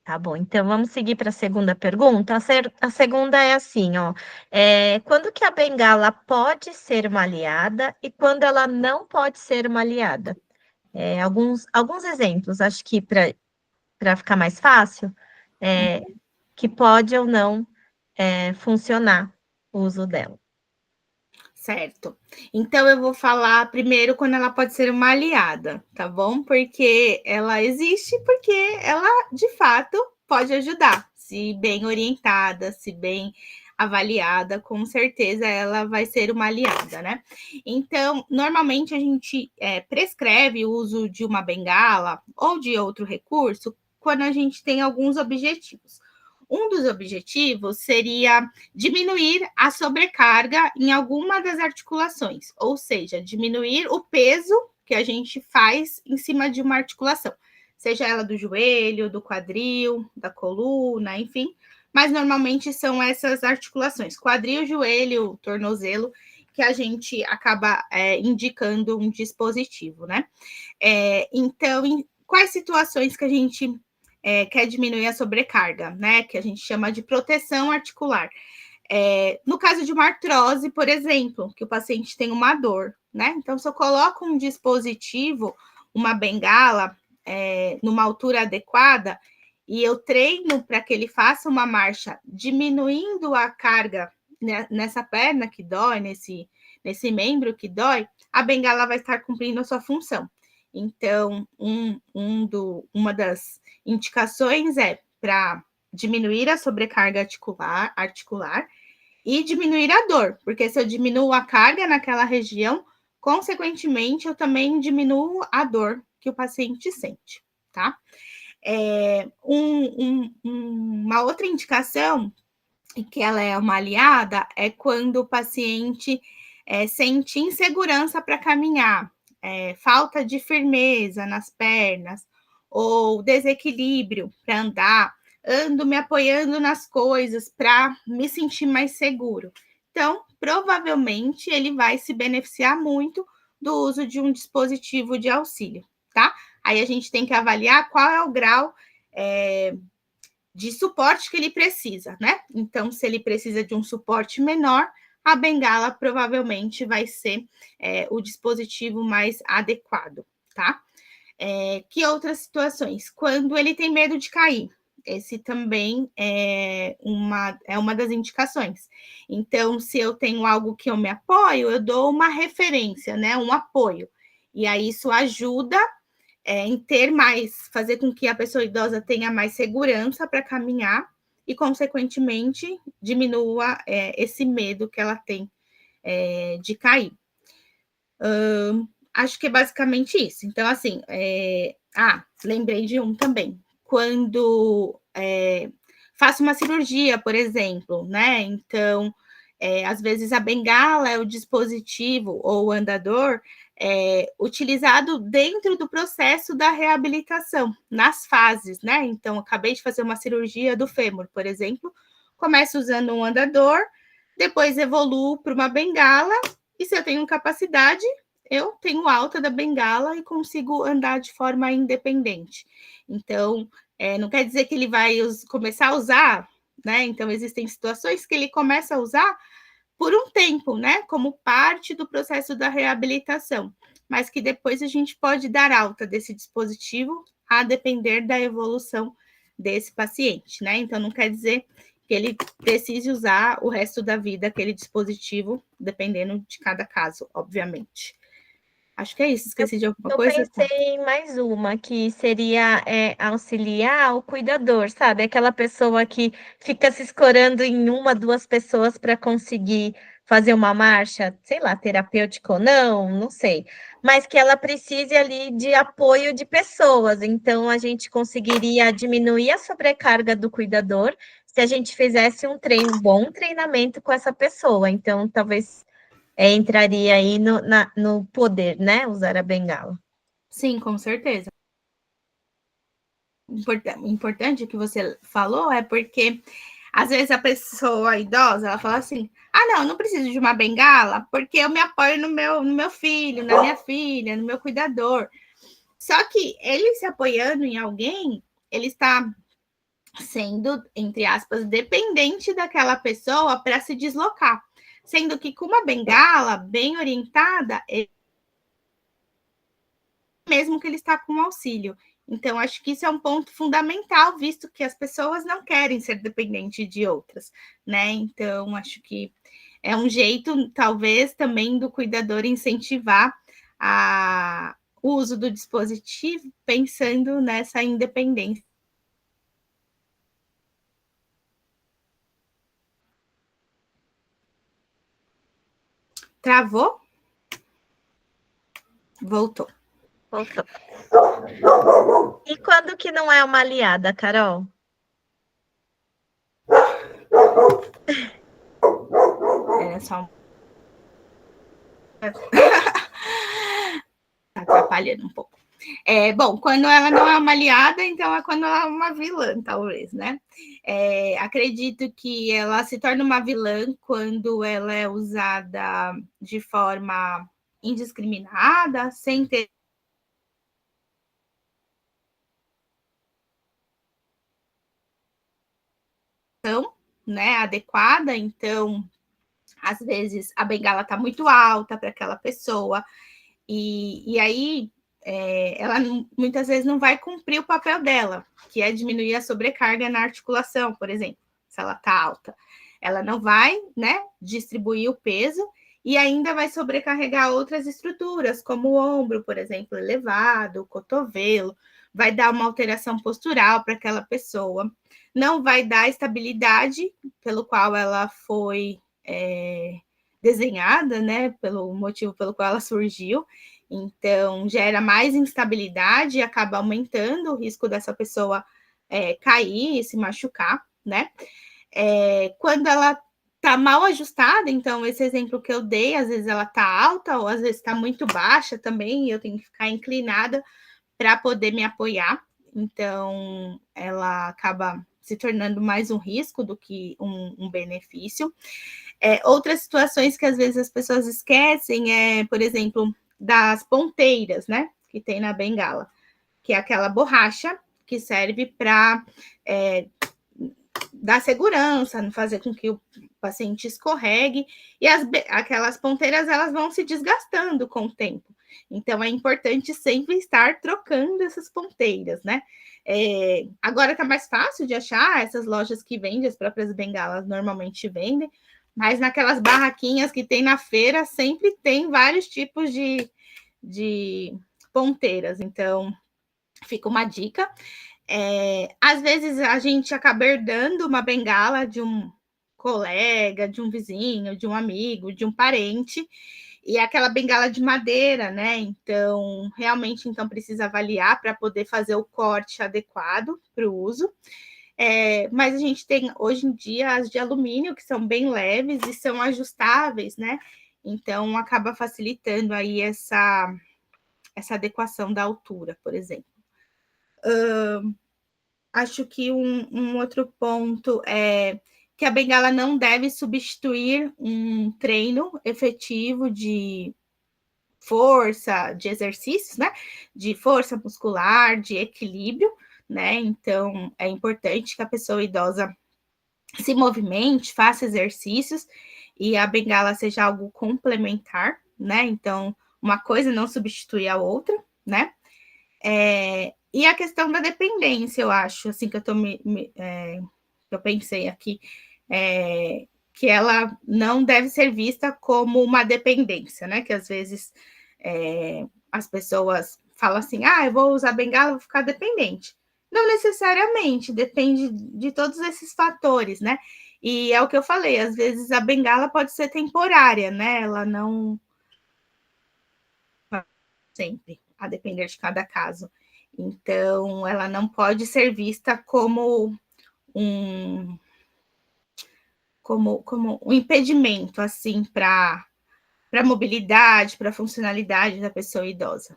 Tá bom, então vamos seguir para a segunda pergunta. A segunda é assim, ó. Quando que a bengala pode ser uma aliada e quando ela não pode ser uma aliada? Alguns exemplos, acho que para ficar mais fácil, que pode ou não funcionar o uso dela. Certo. Então eu vou falar primeiro quando ela pode ser uma aliada, tá bom? Porque ela existe, porque ela de fato pode ajudar. Se bem orientada, se bem avaliada, com certeza ela vai ser uma aliada, né? Então, normalmente a gente prescreve o uso de uma bengala ou de outro recurso quando a gente tem alguns objetivos. Um dos objetivos seria diminuir a sobrecarga em alguma das articulações, ou seja, diminuir o peso que a gente faz em cima de uma articulação, seja ela do joelho, do quadril, da coluna, enfim, mas normalmente são essas articulações, quadril, joelho, tornozelo, que a gente acaba indicando um dispositivo, né? Então, em quais situações que a gente quer diminuir a sobrecarga, né? Que a gente chama de proteção articular. No caso de uma artrose, por exemplo, que o paciente tem uma dor, né? Então, se eu coloco um dispositivo, uma bengala, numa altura adequada, e eu treino para que ele faça uma marcha diminuindo a carga nessa perna que dói, nesse membro que dói, a bengala vai estar cumprindo a sua função. Então, uma das indicações é para diminuir a sobrecarga articular e diminuir a dor, porque se eu diminuo a carga naquela região, consequentemente, eu também diminuo a dor que o paciente sente, tá? Uma outra indicação, e que ela é uma aliada, é quando o paciente sente insegurança para caminhar, falta de firmeza nas pernas, ou desequilíbrio para andar, ando me apoiando nas coisas para me sentir mais seguro. Então, provavelmente, ele vai se beneficiar muito do uso de um dispositivo de auxílio, tá? Aí a gente tem que avaliar qual é o grau de suporte que ele precisa, né? Então, se ele precisa de um suporte menor, a bengala provavelmente vai ser o dispositivo mais adequado, tá? Que outras situações? Quando ele tem medo de cair. Esse também é uma das indicações. Então, se eu tenho algo que eu me apoio, eu dou uma referência, né? Um apoio. E aí isso ajuda em ter mais, fazer com que a pessoa idosa tenha mais segurança para caminhar e, consequentemente, diminua esse medo que ela tem de cair. Acho que é basicamente isso. Então, assim, lembrei de um também. Quando faço uma cirurgia, por exemplo, né? Então, às vezes a bengala é o dispositivo ou o andador utilizado dentro do processo da reabilitação, nas fases, né? Então, acabei de fazer uma cirurgia do fêmur, por exemplo, começo usando um andador, depois evoluo para uma bengala, e se eu tenho capacidade, eu tenho alta da bengala e consigo andar de forma independente. Então, não quer dizer que ele vai começar a usar, né? Então, existem situações que ele começa a usar por um tempo, né? Como parte do processo da reabilitação, mas que depois a gente pode dar alta desse dispositivo a depender da evolução desse paciente, né? Então, não quer dizer que ele precise usar o resto da vida aquele dispositivo, dependendo de cada caso, obviamente. Acho que é isso. Eu, Esqueci de alguma eu coisa? pensei em mais uma, que seria auxiliar o cuidador, sabe? Aquela pessoa que fica se escorando em uma, duas pessoas para conseguir fazer uma marcha, sei lá, terapêutica ou não, não sei. Mas que ela precise ali de apoio de pessoas. Então, a gente conseguiria diminuir a sobrecarga do cuidador se a gente fizesse um bom treinamento com essa pessoa. Então, talvez entraria aí no poder, né? Usar a bengala. Sim, com certeza. Importante que você falou é porque às vezes a pessoa idosa ela fala assim: não, não preciso de uma bengala porque eu me apoio no meu filho, na minha filha, no meu cuidador. Só que ele se apoiando em alguém, ele está sendo, entre aspas, dependente daquela pessoa para se deslocar. Sendo que com uma bengala bem orientada, mesmo que ele está com auxílio. Então, acho que isso é um ponto fundamental, visto que as pessoas não querem ser dependentes de outras, né? Então, acho que é um jeito, talvez, também do cuidador incentivar o uso do dispositivo, pensando nessa independência. Travou? Voltou. Voltou. E quando que não é uma aliada, Carol? É só atrapalhando um pouco. Bom, quando ela não é uma aliada, então é quando ela é uma vilã, talvez, né? Acredito que ela se torna uma vilã quando ela é usada de forma indiscriminada, sem ter, né, adequada. Então, às vezes, a bengala está muito alta para aquela pessoa, e aí ela muitas vezes não vai cumprir o papel dela, que é diminuir a sobrecarga na articulação, por exemplo, se ela está alta. Ela não vai, né, distribuir o peso e ainda vai sobrecarregar outras estruturas, como o ombro, por exemplo, elevado, o cotovelo, vai dar uma alteração postural para aquela pessoa, não vai dar estabilidade pelo qual ela foi desenhada, né, pelo motivo pelo qual ela surgiu. Então, gera mais instabilidade e acaba aumentando o risco dessa pessoa cair e se machucar, né? Quando ela tá mal ajustada, então, esse exemplo que eu dei, às vezes ela tá alta ou às vezes tá muito baixa também, e eu tenho que ficar inclinada para poder me apoiar. Então, ela acaba se tornando mais um risco do que um benefício. Outras situações que às vezes as pessoas esquecem por exemplo, das ponteiras, né? Que tem na bengala, que é aquela borracha que serve para dar segurança, não fazer com que o paciente escorregue, e aquelas ponteiras elas vão se desgastando com o tempo. Então é importante sempre estar trocando essas ponteiras, né? Agora tá mais fácil de achar, essas lojas que vendem as próprias bengalas normalmente vendem, mas naquelas barraquinhas que tem na feira sempre tem vários tipos de ponteiras. Então fica uma dica. Às vezes a gente acaba herdando uma bengala de um colega, de um vizinho, de um amigo, de um parente, e é aquela bengala de madeira, né? Então, realmente, então precisa avaliar para poder fazer o corte adequado para o uso. Mas a gente tem hoje em dia as de alumínio, que são bem leves e são ajustáveis, né? Então, acaba facilitando aí essa adequação da altura, por exemplo. Acho que um outro ponto é que a bengala não deve substituir um treino efetivo de força, de exercícios, né? De força muscular, de equilíbrio, né? Então, é importante que a pessoa idosa se movimente, faça exercícios e a bengala seja algo complementar, né? Então, uma coisa não substitui a outra, né? E a questão da dependência, eu acho, assim, que eu pensei aqui, que ela não deve ser vista como uma dependência, né? Que às vezes as pessoas falam assim, eu vou usar bengala, vou ficar dependente. Não necessariamente, depende de todos esses fatores, né? E é o que eu falei, às vezes a bengala pode ser temporária, né? Ela não sempre, a depender de cada caso. Então, ela não pode ser vista como um impedimento, assim, para a mobilidade, para a funcionalidade da pessoa idosa.